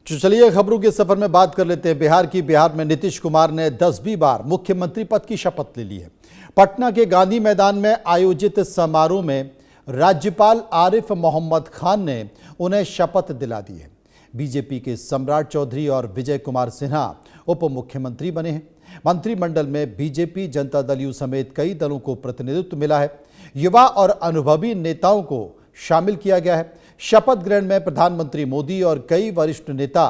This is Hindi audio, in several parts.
तो चलिए खबरों के सफर में बात कर लेते हैं बिहार की। बिहार में नीतीश कुमार ने 10वीं बार मुख्यमंत्री पद की शपथ ले ली है। पटना के गांधी मैदान में आयोजित समारोह में राज्यपाल आरिफ मोहम्मद खान ने उन्हें शपथ दिला दी है। बीजेपी के सम्राट चौधरी और विजय कुमार सिन्हा उप मुख्यमंत्री बने हैं। मंत्रिमंडल में बीजेपी, जनता दल यू समेत कई दलों को प्रतिनिधित्व मिला है। युवा और अनुभवी नेताओं को शामिल किया गया है। शपथ ग्रहण में प्रधानमंत्री मोदी और कई वरिष्ठ नेता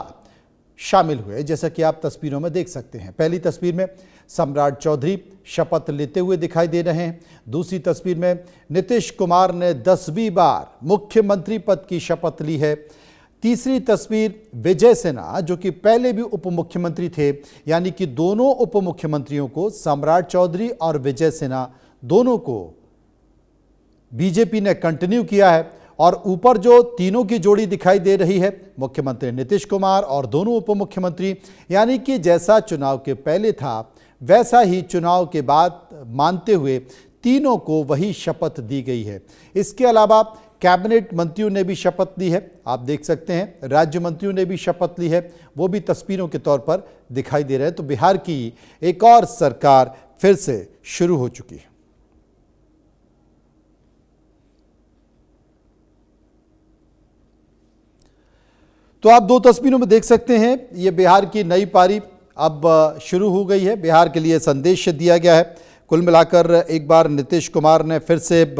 शामिल हुए, जैसा कि आप तस्वीरों में देख सकते हैं। पहली तस्वीर में सम्राट चौधरी शपथ लेते हुए दिखाई दे रहे हैं। दूसरी तस्वीर में नीतीश कुमार ने 10वीं बार मुख्यमंत्री पद की शपथ ली है। तीसरी तस्वीर विजय सिन्हा, जो कि पहले भी उप मुख्यमंत्री थे, यानी कि दोनों उप मुख्यमंत्रियों को, सम्राट चौधरी और विजय सिन्हा दोनों को बीजेपी ने कंटिन्यू किया है। और ऊपर जो तीनों की जोड़ी दिखाई दे रही है, मुख्यमंत्री नीतीश कुमार और दोनों उप मुख्यमंत्री, यानी कि जैसा चुनाव के पहले था वैसा ही चुनाव के बाद मानते हुए तीनों को वही शपथ दी गई है। इसके अलावा कैबिनेट मंत्रियों ने भी शपथ ली है। आप देख सकते हैं राज्य मंत्रियों ने भी शपथ ली है, वो भी तस्वीरों के तौर पर दिखाई दे रहे हैं। तो बिहार की एक और सरकार फिर से शुरू हो चुकी है। तो आप दो तस्वीरों में देख सकते हैं, ये बिहार की नई पारी अब शुरू हो गई है। बिहार के लिए संदेश दिया गया है। कुल मिलाकर एक बार नीतीश कुमार ने फिर से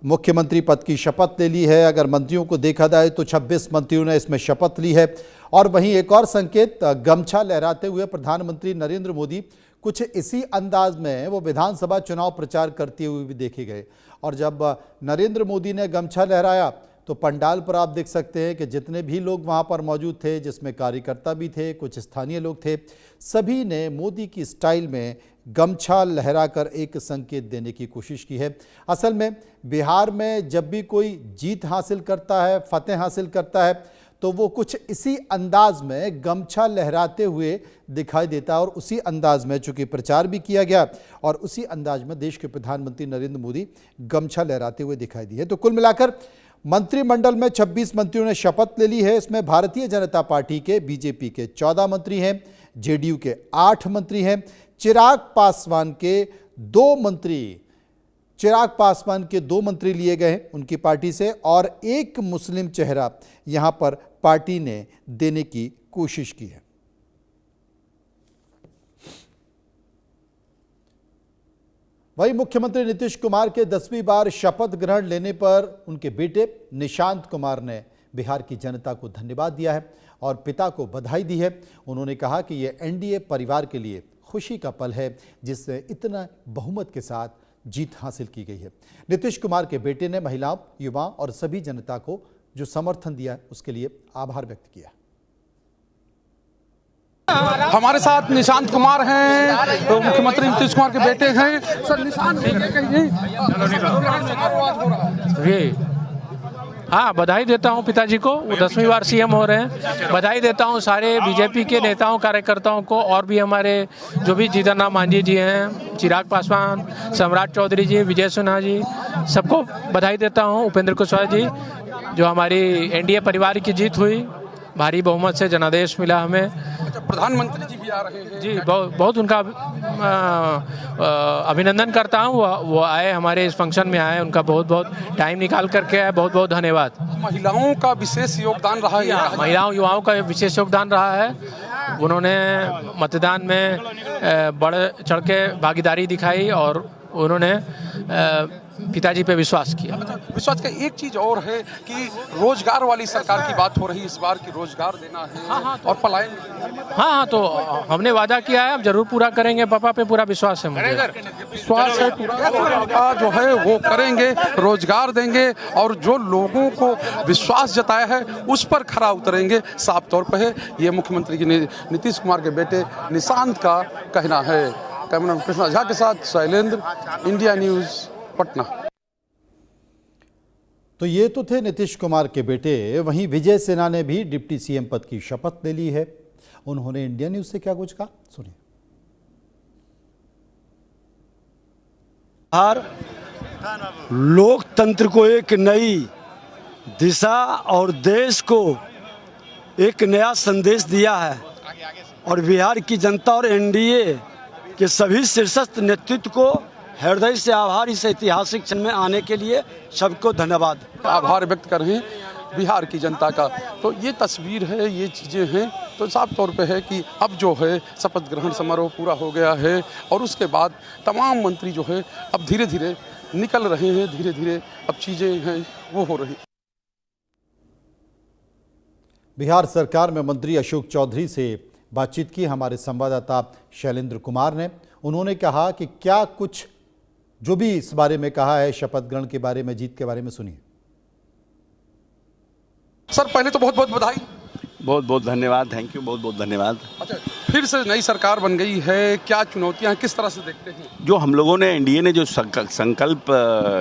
मुख्यमंत्री पद की शपथ ले ली है। अगर मंत्रियों को देखा जाए तो 26 मंत्रियों ने इसमें शपथ ली है। और वहीं एक और संकेत, गमछा लहराते हुए प्रधानमंत्री नरेंद्र मोदी कुछ इसी अंदाज में वो विधानसभा चुनाव प्रचार करते हुए भी देखे गए। और जब नरेंद्र मोदी ने गमछा लहराया तो पंडाल पर आप देख सकते हैं कि जितने भी लोग वहां पर मौजूद थे, जिसमें कार्यकर्ता भी थे, कुछ स्थानीय लोग थे, सभी ने मोदी की स्टाइल में गमछा लहराकर एक संकेत देने की कोशिश की है। असल में बिहार में जब भी कोई जीत हासिल करता है, फतेह हासिल करता है, तो वो कुछ इसी अंदाज में गमछा लहराते हुए दिखाई देता है। और उसी अंदाज में चूंकि प्रचार भी किया गया और उसी अंदाज में देश के प्रधानमंत्री नरेंद्र मोदी गमछा लहराते हुए दिखाई दिए। तो कुल मिलाकर मंत्रिमंडल में 26 मंत्रियों ने शपथ ले ली है। इसमें भारतीय जनता पार्टी के, बीजेपी के 14 मंत्री हैं, जेडीयू के 8 मंत्री हैं, चिराग पासवान के 2 मंत्री लिए गए हैं उनकी पार्टी से, और एक मुस्लिम चेहरा यहां पर पार्टी ने देने की कोशिश की है। वहीं मुख्यमंत्री नीतीश कुमार के 10वीं बार शपथ ग्रहण लेने पर उनके बेटे निशांत कुमार ने बिहार की जनता को धन्यवाद दिया है और पिता को बधाई दी है। उन्होंने कहा कि यह एनडीए परिवार के लिए खुशी का पल है, जिससे इतना बहुमत के साथ जीत हासिल की गई है। नीतीश कुमार के बेटे ने महिलाओं, युवाओं और सभी जनता को जो समर्थन दिया उसके लिए आभार व्यक्त किया। हमारे साथ निशांत कुमार हैं, तो मुख्यमंत्री नीतीश कुमार के बेटे हैं। सर निशांत जी, हाँ, बधाई देता हूँ पिताजी को, वो 10वीं बार सीएम हो रहे हैं। बधाई देता हूँ सारे बीजेपी के नेताओं, कार्यकर्ताओं को, और भी हमारे जो भी जीतन राम मांझी जी हैं, चिराग पासवान, सम्राट चौधरी जी, विजय सिन्हा जी, सबको बधाई देता हूँ। उपेंद्र कुशवाहा जी, जो हमारी एनडीए परिवार की जीत हुई, भारी बहुमत से जनादेश मिला हमें। प्रधानमंत्री जी भी आ रहे हैं जी, बहुत उनका अभिनंदन करता हूँ। वो आए, हमारे इस फंक्शन में आए, उनका बहुत बहुत टाइम निकाल करके आए, बहुत बहुत धन्यवाद। महिलाओं का विशेष योगदान रहा है। महिलाओं युवाओं का विशेष योगदान रहा है। उन्होंने मतदान में बढ़ चढ़ के भागीदारी दिखाई और उन्होंने पिताजी पे विश्वास किया। विश्वास का एक चीज और है कि रोजगार वाली सरकार की बात हो रही है इस बार की, रोजगार देना है। हाँ, और पलायन। हाँ, तो हमने वादा किया है, अब जरूर पूरा करेंगे। पापा पे पूरा विश्वास है मुझे। विश्वास है पूरा जो है वो करेंगे, रोजगार देंगे, और जो लोगों को विश्वास जताया है उस पर खरा उतरेंगे, साफ तौर पर है। ये मुख्यमंत्री की नीतीश कुमार के बेटे निशांत का कहना है। कैमरामैन कृष्णा झा के साथ शैलेंद्र, इंडिया न्यूज, पटना। तो ये तो थे नीतीश कुमार के बेटे। वहीं विजय सिन्हा ने भी डिप्टी सीएम पद की शपथ ले ली है। उन्होंने इंडिया न्यूज से क्या कुछ कहा, सुनिए। लोकतंत्र को एक नई दिशा और देश को एक नया संदेश दिया है और बिहार की जनता और एनडीए के सभी शीर्षस्थ नेतृत्व को हृदय से आभार इस ऐतिहासिक क्षण में आने के लिए सबको धन्यवाद। आभार व्यक्त कर रहे हैं बिहार की जनता का। तो ये तस्वीर है, ये चीज़ें हैं, तो साफ तौर पे है कि अब जो है शपथ ग्रहण समारोह पूरा हो गया है और उसके बाद तमाम मंत्री जो है अब धीरे धीरे निकल रहे हैं, धीरे धीरे अब चीज़ें हैं वो हो रही। बिहार सरकार में मंत्री अशोक चौधरी से बातचीत की हमारे संवाददाता शैलेंद्र कुमार ने। उन्होंने कहा कि क्या कुछ जो भी इस बारे में कहा है, शपथ ग्रहण के बारे में, जीत के बारे में, सुनिए। सर पहले तो बहुत बहुत बधाई। बहुत बहुत धन्यवाद, थैंक यू, बहुत बहुत धन्यवाद। अच्छा, फिर से नई सरकार बन गई है, क्या चुनौतियां किस तरह से देखते हैं? जो हम लोगों ने एनडीए ने जो संकल्प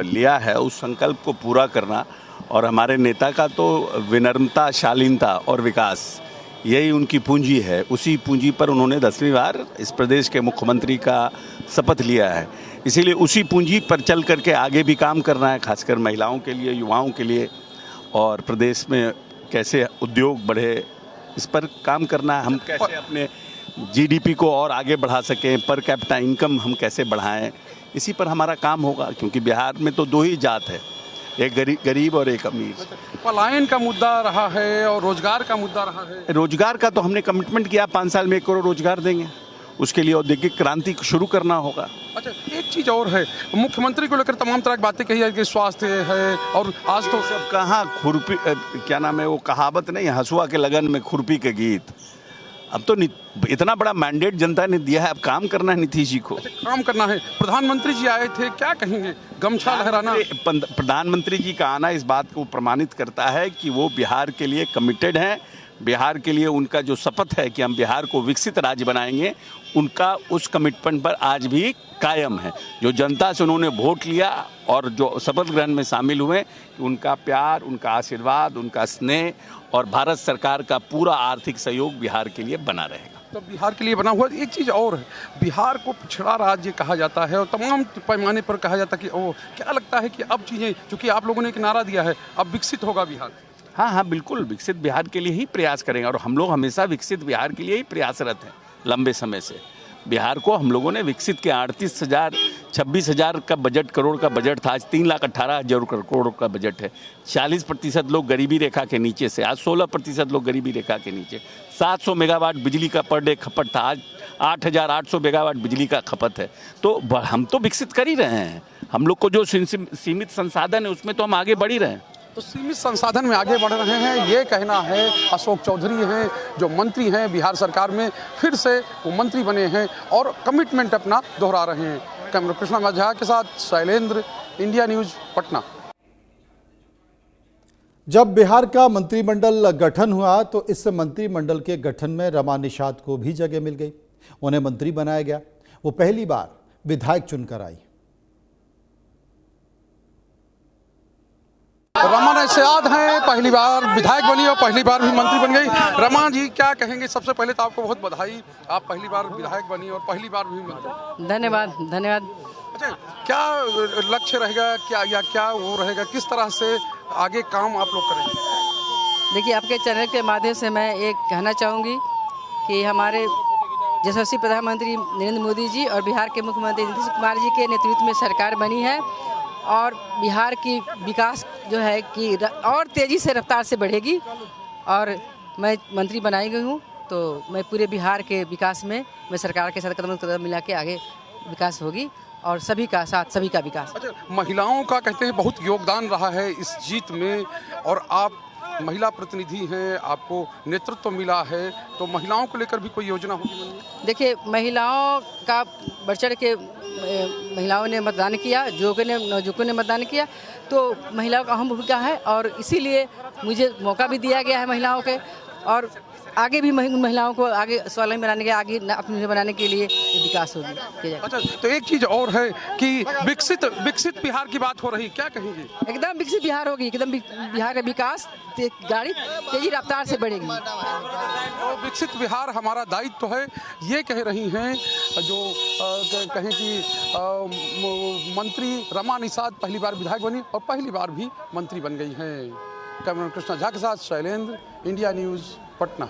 लिया है उस संकल्प को पूरा करना, और हमारे नेता का तो विनम्रता, शालीनता और विकास यही उनकी पूंजी है। उसी पूंजी पर उन्होंने 10वीं बार इस प्रदेश के मुख्यमंत्री का शपथ लिया है। इसीलिए उसी पूंजी पर चल करके आगे भी काम करना है, खासकर महिलाओं के लिए, युवाओं के लिए, और प्रदेश में कैसे उद्योग बढ़े इस पर काम करना है। हम कैसे अपने जीडीपी को और आगे बढ़ा सकें, पर कैपिटा इनकम हम कैसे बढ़ाएं, इसी पर हमारा काम होगा। क्योंकि बिहार में तो दो ही जात है, एक गरीब और एक अमीर। पलायन का मुद्दा रहा है और रोजगार का मुद्दा रहा है। रोजगार का तो हमने कमिटमेंट किया 5 साल में 1 करोड़ रोजगार देंगे, उसके लिए औद्योगिक क्रांति शुरू करना होगा। अच्छा, एक चीज़ और है, मुख्यमंत्री को लेकर तमाम तरह की बातें कही है कि स्वास्थ्य है, और आज तो सब कहाँ खुरपी, क्या नाम है वो कहावत नहीं, हंसुआ के लगन में खुरपी के गीत। अब तो इतना बड़ा मैंडेट जनता ने दिया है, अब काम करना है नीतीश जी को। अच्छा, काम करना है। प्रधानमंत्री जी आए थे, क्या कहेंगे? गमछा लहराना। प्रधानमंत्री जी का आना इस बात को प्रमाणित करता है कि वो बिहार के लिए कमिटेड हैं। बिहार के लिए उनका जो शपथ है कि हम बिहार को विकसित राज्य बनाएंगे, उनका उस कमिटमेंट पर आज भी कायम है। जो जनता से उन्होंने वोट लिया और जो शपथ ग्रहण में शामिल हुए, उनका प्यार, उनका आशीर्वाद, उनका स्नेह और भारत सरकार का पूरा आर्थिक सहयोग बिहार के लिए बना रहेगा। तो बिहार के लिए बना हुआ। एक चीज़ और है, बिहार को पिछड़ा राज्य कहा जाता है और तमाम पैमाने पर कहा जाता है कि ओ, क्या लगता है कि अब चीज़ें, चूँकि आप लोगों ने एक नारा दिया है, अब विकसित होगा बिहार? हाँ, बिल्कुल विकसित बिहार के लिए ही प्रयास करेंगे, और हम लोग हमेशा विकसित बिहार के लिए ही प्रयासरत हैं लंबे समय से। बिहार को हम लोगों ने विकसित किया। 26,000 का बजट, करोड़ का बजट था, आज 3,18,000 करोड़ का बजट है। 40% लोग गरीबी रेखा के नीचे से, आज 16% लोग गरीबी रेखा के नीचे। 700 मेगावाट बिजली का पर डे खपत था, आज 8,800 मेगावाट बिजली का खपत है। तो हम तो विकसित कर ही रहे हैं। हम लोग को जो सीमित संसाधन है उसमें तो हम आगे बढ़ ही रहे हैं। तो सीमित संसाधन में आगे बढ़ रहे हैं, ये कहना है अशोक चौधरी हैं, जो मंत्री हैं बिहार सरकार में, फिर से वो मंत्री बने हैं और कमिटमेंट अपना दोहरा रहे हैं। कैमरा कृष्णा झा के साथ शैलेंद्र, इंडिया न्यूज, पटना। जब बिहार का मंत्रिमंडल गठन हुआ तो इस मंत्रिमंडल के गठन में रमा निषाद को भी जगह मिल गई, उन्हें मंत्री बनाया गया। वो पहली बार विधायक चुनकर आई। रमा निषाद हैं, पहली बार विधायक बनी और पहली बार भी मंत्री बन गई। रमा जी क्या कहेंगे? सबसे पहले तो आपको बहुत बधाई, आप पहली बार विधायक बनी और पहली बार भी मंत्री। धन्यवाद धन्यवाद। अच्छा, क्या लक्ष्य रहेगा, क्या वो रहेगा, किस तरह से आगे काम आप लोग करेंगे? देखिए, आपके चैनल के माध्यम से मैं एक कहना चाहूँगी कि हमारे यशस्वी प्रधानमंत्री नरेंद्र मोदी जी और बिहार के मुख्यमंत्री नीतीश कुमार जी के नेतृत्व में सरकार बनी है और बिहार की विकास जो है कि और तेज़ी से रफ्तार से बढ़ेगी। और मैं मंत्री बनाई गई हूँ, तो मैं पूरे बिहार के विकास में मैं सरकार के साथ कदम कदम मिला के आगे विकास होगी और सभी का साथ, सभी का विकास। अच्छा, महिलाओं का कहते हैं बहुत योगदान रहा है इस जीत में, और आप महिला प्रतिनिधि हैं, आपको नेतृत्व मिला है, तो महिलाओं को लेकर भी कोई योजना होगी मन में? देखिए, महिलाओं का बढ़ चढ़ के महिलाओं ने मतदान किया, नौजुकों ने मतदान किया, तो महिलाओं का अहम भूमिका है और इसीलिए मुझे मौका भी दिया गया है महिलाओं के, और आगे भी महिलाओं को आगे स्वावलंबी बनाने के, आगे अपने बनाने के लिए विकास होगी। अच्छा, तो एक चीज़ और है कि विकसित बिहार की बात हो रही, क्या कहेंगे? एकदम विकसित बिहार होगी, एकदम बिहार का विकास गाड़ी तेजी रफ्तार से बढ़ेगी। तो विकसित बिहार हमारा दायित्व है, ये कह रही हैं जो कहें कि मंत्री रमा निषाद पहली बार विधायक बनी और पहली बार भी मंत्री बन गई हैं। कैमरा कृष्णा झा के साथ शैलेंद्र, इंडिया न्यूज़, पटना।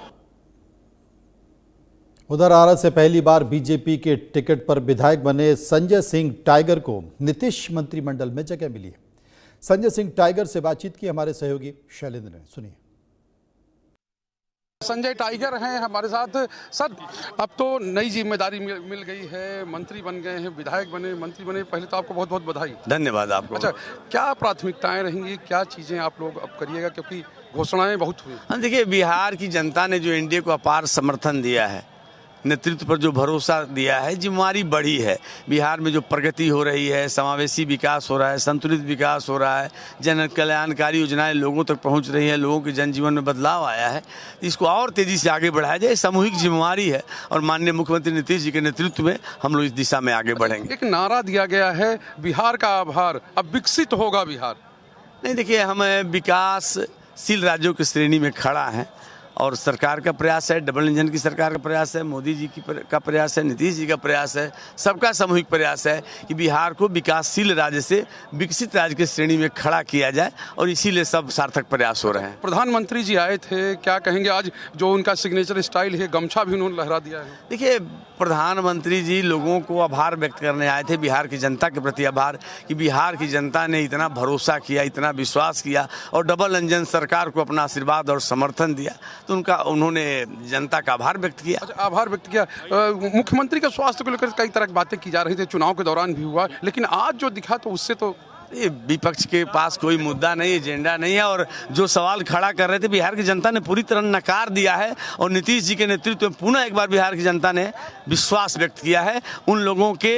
उधर आरा से पहली बार बीजेपी के टिकट पर विधायक बने संजय सिंह टाइगर को नीतीश मंत्रिमंडल में जगह मिली है। संजय सिंह टाइगर से बातचीत की हमारे सहयोगी शैलेंद्र ने, सुनिए। संजय टाइगर हैं हमारे साथ। सर, अब तो नई जिम्मेदारी मिल गई है, मंत्री बन गए हैं, विधायक बने, मंत्री बने, पहले तो आपको बहुत बहुत बधाई। धन्यवाद आपको। अच्छा, क्या प्राथमिकताएं रहेंगी, क्या चीजें आप लोग अब करिएगा, क्योंकि घोषणाएं बहुत हुई। हाँ, देखिए, बिहार की जनता ने जो एनडीए को अपार समर्थन दिया है, नेतृत्व पर जो भरोसा दिया है, जिम्मेदारी बढ़ी है। बिहार में जो प्रगति हो रही है, समावेशी विकास हो रहा है, संतुलित विकास हो रहा है, जन कल्याणकारी योजनाएं लोगों तक पहुंच रही हैं, लोगों के जनजीवन में बदलाव आया है, इसको और तेजी से आगे बढ़ाया जाए, सामूहिक जिम्मेदारी है और माननीय मुख्यमंत्री नीतीश जी के नेतृत्व में हम लोग इस दिशा में आगे बढ़ेंगे। एक नारा दिया गया है, बिहार का आभार, अब विकसित होगा बिहार। नहीं, देखिए, हम विकासशील राज्यों की श्रेणी में खड़ा हैं और सरकार का प्रयास है, डबल इंजन की सरकार का प्रयास है, मोदी जी का प्रयास है, नीतीश जी का प्रयास है, सबका सामूहिक प्रयास है कि बिहार को विकासशील राज्य से विकसित राज्य की श्रेणी में खड़ा किया जाए और इसीलिए सब सार्थक प्रयास हो रहे हैं। प्रधानमंत्री जी आए थे, क्या कहेंगे? आज जो उनका सिग्नेचर स्टाइल है, गमछा भी उन्होंने लहरा दिया है। देखिए, प्रधानमंत्री जी लोगों को आभार व्यक्त करने आए थे, बिहार की जनता के प्रति आभार कि बिहार की जनता ने इतना भरोसा किया, इतना विश्वास किया और डबल इंजन सरकार को अपना आशीर्वाद और समर्थन दिया, तो उन्होंने जनता का आभार व्यक्त किया। अच्छा, आभार व्यक्त किया। मुख्यमंत्री का स्वास्थ्य को लेकर कई तरह की बातें की जा रही थी, चुनाव के दौरान भी हुआ, लेकिन आज जो दिखा तो उससे तो ये विपक्ष के पास कोई मुद्दा नहीं, एजेंडा नहीं है और जो सवाल खड़ा कर रहे थे बिहार की जनता ने पूरी तरह नकार दिया है और नीतीश जी के नेतृत्व में पुनः एक बार बिहार की जनता ने विश्वास व्यक्त किया है। उन लोगों के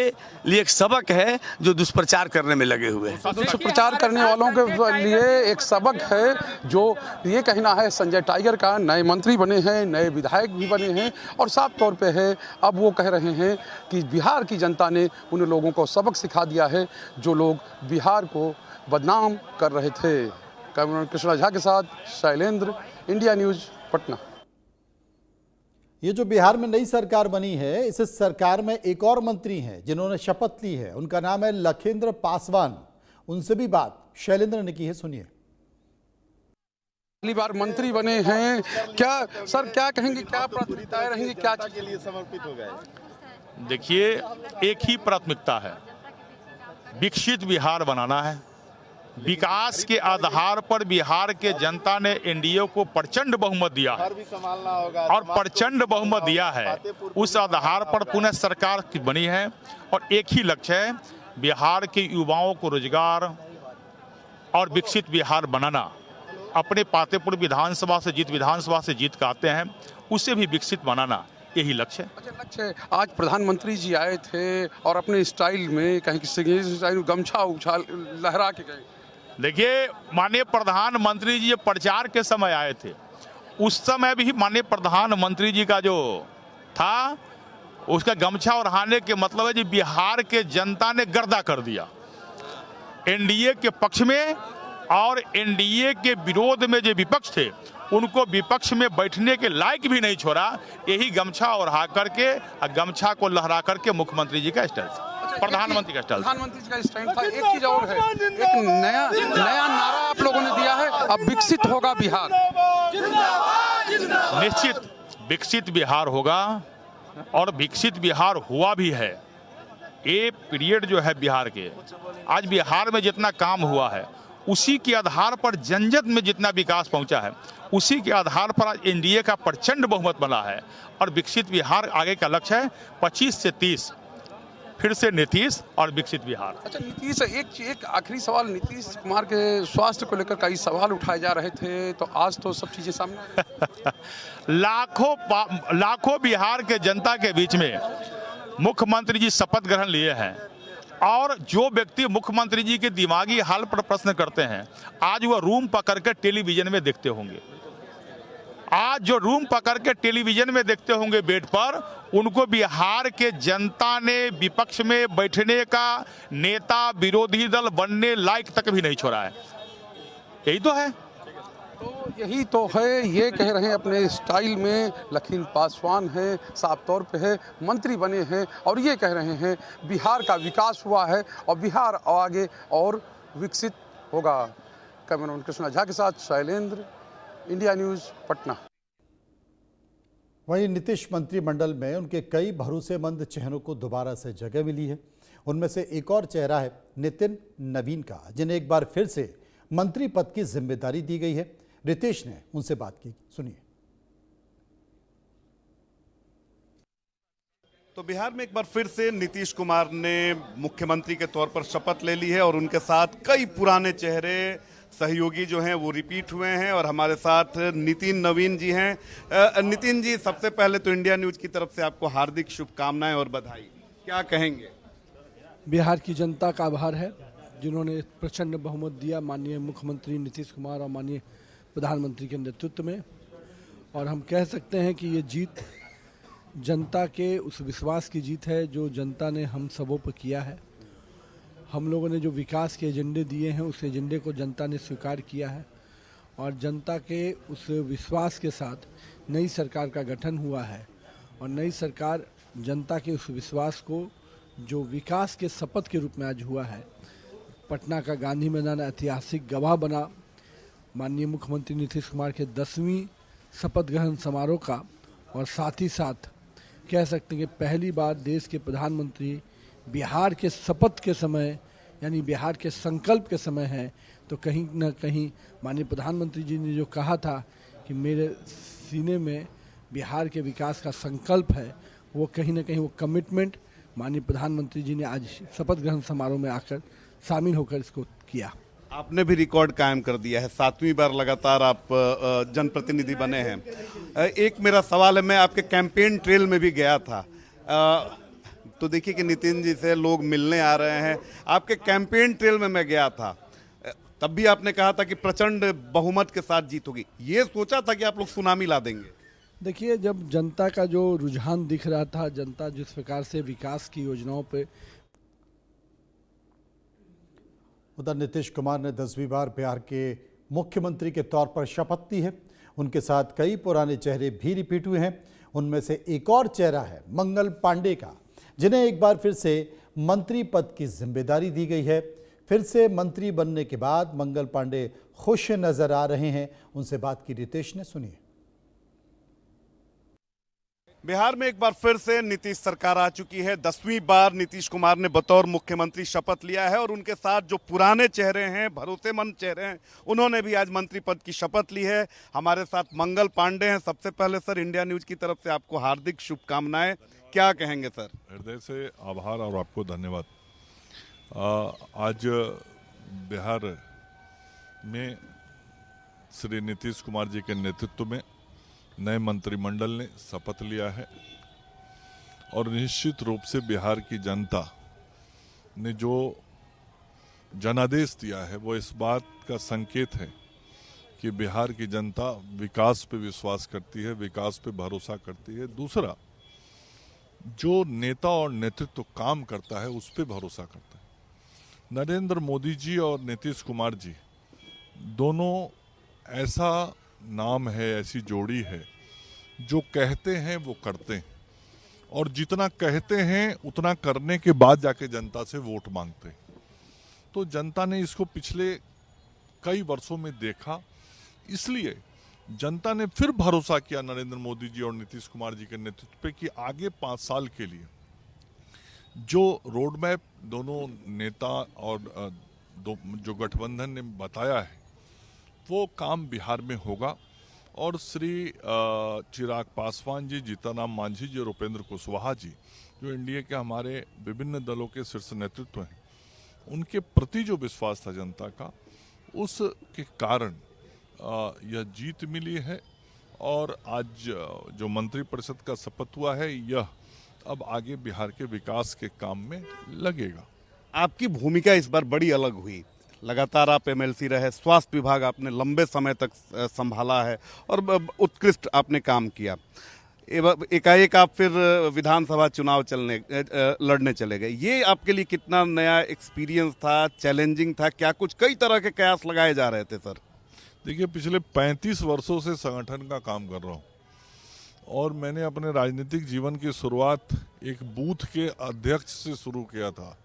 लिए एक सबक है जो दुष्प्रचार करने में लगे हुए हैं। दुष्प्रचार करने वालों के लिए एक सबक है, जो ये कहना है संजय टाइगर का। नए मंत्री बने हैं, नए विधायक भी बने हैं और साफ तौर पे है, अब वो कह रहे हैं कि बिहार की जनता ने उन लोगों को सबक सिखा दिया है जो लोग बिहार को बदनाम कर रहे थे। कैमरामैन कृष्णा झा के साथ शैलेंद्र, इंडिया न्यूज, पटना। ये जो बिहार में नई सरकार बनी है, इस सरकार में एक और मंत्री हैं जिन्होंने शपथ ली है, उनका नाम है लखेंद्र पासवान। उनसे भी बात शैलेंद्र ने की है, सुनिए। पहली बार मंत्री बने हैं, क्या सर, क्या कहेंगे, क्या प्राथमिकताएं रहेंगी, क्या चीज के लिए समर्पित हो गए? देखिए, एक ही प्राथमिकता है, विकसित बिहार बनाना है। विकास के आधार पर बिहार के जनता ने एनडीए को प्रचंड बहुमत दिया है और प्रचंड बहुमत दिया है, उस आधार पर पुनः सरकार बनी है और एक ही लक्ष्य है, बिहार के युवाओं को रोजगार और विकसित बिहार बनाना। अपने पातेपुर विधानसभा से जीत के आते हैं, उसे भी विकसित बनाना, यही लक्ष्य है। अच्छा, लक्ष्य। आज प्रधानमंत्री जी आए थे और अपने स्टाइल में, कहीं सिग्नेचर स्टाइल में गमछा उछाल लहरा के गए। देखिए, माननीय प्रधानमंत्री जी प्रचार के समय आए थे, उस समय भी माननीय प्रधानमंत्री जी का जो था, उसका गमछा ओढ़ाने के मतलब है कि बिहार के जनता ने गर्दा कर दिया एनडीए के पक्ष में, और एनडीए के विरोध में जो विपक्ष थे उनको विपक्ष में बैठने के लायक भी नहीं छोड़ा। यही गमछा ओढ़ा करके, गमछा को लहरा करके मुख्यमंत्री जी का स्टाइल, प्रधानमंत्री का स्टाइल, प्रधानमंत्री जी का स्टैंड था। एक चीज और है, एक नया नारा आप लोगों ने दिया है, अब विकसित होगा बिहार। निश्चित विकसित बिहार होगा और विकसित बिहार हुआ भी है। ये पीरियड जो है बिहार के, आज बिहार में जितना काम हुआ है उसी के आधार पर जनजन में जितना विकास पहुंचा है, उसी के आधार पर आज एनडीए का प्रचंड बहुमत बना है और विकसित बिहार आगे का लक्ष्य है। 25 से 30 फिर से नीतीश और विकसित बिहार। अच्छा, नीतीश, एक आखिरी सवाल, नीतीश कुमार के स्वास्थ्य को लेकर कई सवाल उठाए जा रहे थे, तो आज तो सब चीजें सामने लाखों बिहार के जनता के बीच में मुख्यमंत्री जी शपथ ग्रहण लिए हैं और जो व्यक्ति मुख्यमंत्री जी के दिमागी हाल पर प्रश्न करते हैं, आज वह रूम पकड़ कर टेलीविजन में देखते होंगे। आज जो रूम पकड़ के टेलीविजन में देखते होंगे बेड पर, उनको बिहार के जनता ने विपक्ष में बैठने का, नेता विरोधी दल बनने लायक तक भी नहीं छोड़ा है। यही तो है। तो यही तो है, ये कह रहे हैं अपने स्टाइल में। लखेंद्र पासवान है, साफ तौर पे है, मंत्री बने हैं और ये कह रहे हैं बिहार का विकास हुआ है और बिहार आगे और विकसित होगा। कैमरामैन कृष्णा झा के साथ शैलेंद्र, इंडिया न्यूज़, पटना। वहीं नीतीश मंत्रिमंडल में उनके कई भरोसेमंद चेहरों को दोबारा से जगह मिली है। उनमें से एक और चेहरा है नितिन नवीन का, जिन्हें एक बार फिर से मंत्री पद की जिम्मेदारी दी गई है। रितेश ने उनसे बात की, सुनिए। तो बिहार में एक बार फिर से नीतीश कुमार ने मुख्यमंत्री के तौर पर शपथ ले ली है और उनके साथ कई पुराने चेहरे सहयोगी जो हैं वो रिपीट हुए हैं और हमारे साथ नितिन नवीन जी हैं। नितिन जी, सबसे पहले तो इंडिया न्यूज की तरफ से आपको हार्दिक शुभकामनाएं और बधाई। क्या कहेंगे? बिहार की जनता का आभार है जिन्होंने प्रचंड बहुमत दिया माननीय मुख्यमंत्री नीतीश कुमार और माननीय प्रधानमंत्री के नेतृत्व में, और हम कह सकते हैं कि ये जीत जनता के उस विश्वास की जीत है जो जनता ने हम सबों पर किया है। हम लोगों ने जो विकास के एजेंडे दिए हैं उस एजेंडे को जनता ने स्वीकार किया है और जनता के उस विश्वास के साथ नई सरकार का गठन हुआ है। और नई सरकार जनता के उस विश्वास को जो विकास के शपथ के रूप में आज हुआ है, पटना का गांधी मैदान ऐतिहासिक गवाह बना माननीय मुख्यमंत्री नीतीश कुमार के 10वीं शपथ ग्रहण समारोह का, और साथ ही साथ कह सकते हैं कि पहली बार देश के प्रधानमंत्री बिहार के शपथ के समय यानी बिहार के संकल्प के समय है। तो कहीं न कहीं माननीय प्रधानमंत्री जी ने जो कहा था कि मेरे सीने में बिहार के विकास का संकल्प है, वो कहीं न कहीं वो कमिटमेंट माननीय प्रधानमंत्री जी ने आज शपथ ग्रहण समारोह में आकर शामिल होकर इसको किया। आपने भी रिकॉर्ड कायम कर दिया है, 7वीं बार लगातार आप जनप्रतिनिधि बने हैं। एक मेरा सवाल है, मैं आपके कैंपेन ट्रेल में भी गया था, तो देखिए कि नितिन जी से लोग मिलने आ रहे हैं। आपके कैंपेन ट्रेल में मैं गया था, तब भी आपने कहा था कि प्रचंड बहुमत के साथ जीत होगी। ये सोचा था कि आप लोग सुनामी ला देंगे? देखिए, जब जनता का जो रुझान दिख रहा था, जनता जिस प्रकार से विकास की योजनाओं पे, उधर नीतीश कुमार ने 10वीं बार बिहार के मुख्यमंत्री के तौर पर शपथ ली है। उनके साथ कई पुराने चेहरे भी रिपीट हुए हैं। उनमें से एक और चेहरा है मंगल पांडे का, जिन्हें एक बार फिर से मंत्री पद की जिम्मेदारी दी गई है। फिर से मंत्री बनने के बाद मंगल पांडे खुश नजर आ रहे हैं। उनसे बात की रितेश ने, सुनिए। बिहार में एक बार फिर से नीतीश सरकार आ चुकी है। 10वीं बार नीतीश कुमार ने बतौर मुख्यमंत्री शपथ लिया है और उनके साथ जो पुराने चेहरे हैं, भरोसेमंद चेहरे हैं, उन्होंने भी आज मंत्री पद की शपथ ली है। हमारे साथ मंगल पांडे हैं। सबसे पहले सर, इंडिया न्यूज की तरफ से आपको हार्दिक शुभकामनाएं। क्या कहेंगे सर? हृदय से आभार और आपको धन्यवाद। आज बिहार में श्री नीतीश कुमार जी के नेतृत्व में नए मंत्रिमंडल ने शपथ लिया है और निश्चित रूप से बिहार की जनता ने जो जनादेश दिया है वो इस बात का संकेत है कि बिहार की जनता विकास पे विश्वास करती है, विकास पे भरोसा करती है। दूसरा, जो नेता और नेतृत्व काम करता है उस पे भरोसा करता है। नरेंद्र मोदी जी और नीतीश कुमार जी दोनों ऐसा नाम है, ऐसी जोड़ी है जो कहते हैं वो करते हैं, और जितना कहते हैं उतना करने के बाद जाके जनता से वोट मांगते हैं। तो जनता ने इसको पिछले कई वर्षों में देखा, इसलिए जनता ने फिर भरोसा किया नरेंद्र मोदी जी और नीतीश कुमार जी के नेतृत्व पे कि आगे 5 साल के लिए जो रोड मैप दोनों नेता और जो गठबंधन ने बताया है वो काम बिहार में होगा। और श्री चिराग पासवान जी, जीतनराम मांझी जी और उपेंद्र कुशवाहा जी, जो एनडीए के हमारे विभिन्न दलों के शीर्ष नेतृत्व हैं, उनके प्रति जो विश्वास था जनता का, उसके कारण यह जीत मिली है। और आज जो मंत्रिपरिषद का शपथ हुआ है, यह अब आगे बिहार के विकास के काम में लगेगा। आपकी भूमिका इस बार बड़ी अलग हुई। लगातार आप एमएलसी रहे, स्वास्थ्य विभाग आपने लंबे समय तक संभाला है और उत्कृष्ट आपने काम किया। एकाएक आप फिर विधानसभा चुनाव लड़ने चले गए। ये आपके लिए कितना नया एक्सपीरियंस था, चैलेंजिंग था? क्या कुछ कई तरह के कयास लगाए जा रहे थे सर? देखिए, पिछले 35 वर्षों से संगठन का काम कर रहा हूँ और मैंने अपने राजनीतिक जीवन की शुरुआत एक बूथ के अध्यक्ष से शुरू किया था,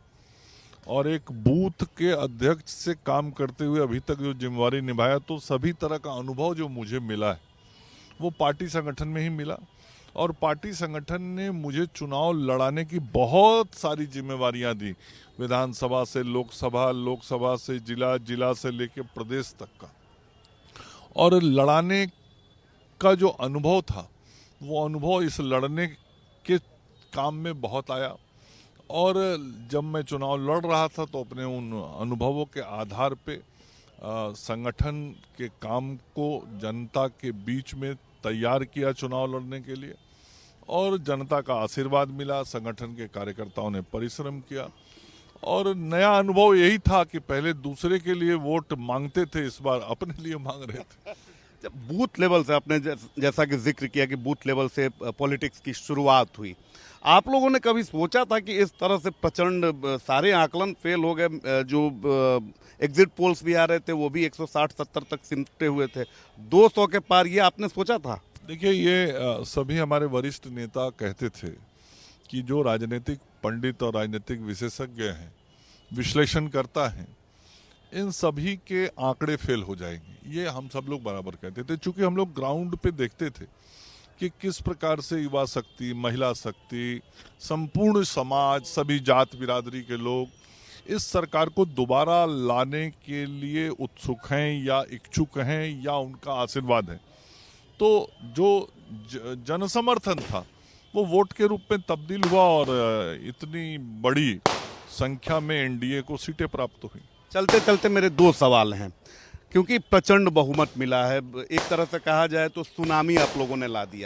और एक बूथ के अध्यक्ष से काम करते हुए अभी तक जो जिम्मेवारी निभाया, तो सभी तरह का अनुभव जो मुझे मिला है वो पार्टी संगठन में ही मिला। और पार्टी संगठन ने मुझे चुनाव लड़ाने की बहुत सारी जिम्मेवारियां दी, विधानसभा से लोकसभा, लोकसभा से जिला, जिला से लेकर प्रदेश तक का। और लड़ाने का जो अनुभव था वो अनुभव इस लड़ने के काम में बहुत आया। और जब मैं चुनाव लड़ रहा था तो अपने उन अनुभवों के आधार पे संगठन के काम को जनता के बीच में तैयार किया चुनाव लड़ने के लिए, और जनता का आशीर्वाद मिला, संगठन के कार्यकर्ताओं ने परिश्रम किया। और नया अनुभव यही था कि पहले दूसरे के लिए वोट मांगते थे, इस बार अपने लिए मांग रहे थे। जब बूथ लेवल से आपने जैसा कि जिक्र किया कि बूथ लेवल से पॉलिटिक्स की शुरुआत हुई, आप लोगों ने कभी सोचा था कि इस तरह से प्रचंड सारे आकलन फेल हो गए, जो एग्जिट पोल्स भी आ रहे थे वो भी 160-70 तक सिमटे हुए थे, 200 के पार, ये आपने सोचा था? देखिए, ये सभी हमारे वरिष्ठ नेता कहते थे कि जो राजनीतिक पंडित और राजनीतिक विशेषज्ञ हैं, विश्लेषण करता है, इन सभी के आंकड़े फेल हो जाएंगे। ये हम सब लोग बराबर कहते थे, चूंकि हम लोग ग्राउंड पे देखते थे कि किस प्रकार से युवा शक्ति, महिला शक्ति, संपूर्ण समाज, सभी जात बिरादरी के लोग इस सरकार को दोबारा लाने के लिए उत्सुक हैं या इच्छुक हैं या उनका आशीर्वाद है। तो जो जनसमर्थन था वो वोट के रूप में तब्दील हुआ और इतनी बड़ी संख्या में एनडीए को सीटें प्राप्त हुई। चलते चलते मेरे 2 सवाल हैं, क्योंकि प्रचंड बहुमत मिला है, एक तरह से कहा जाए तो सुनामी आप लोगों ने ला दिया।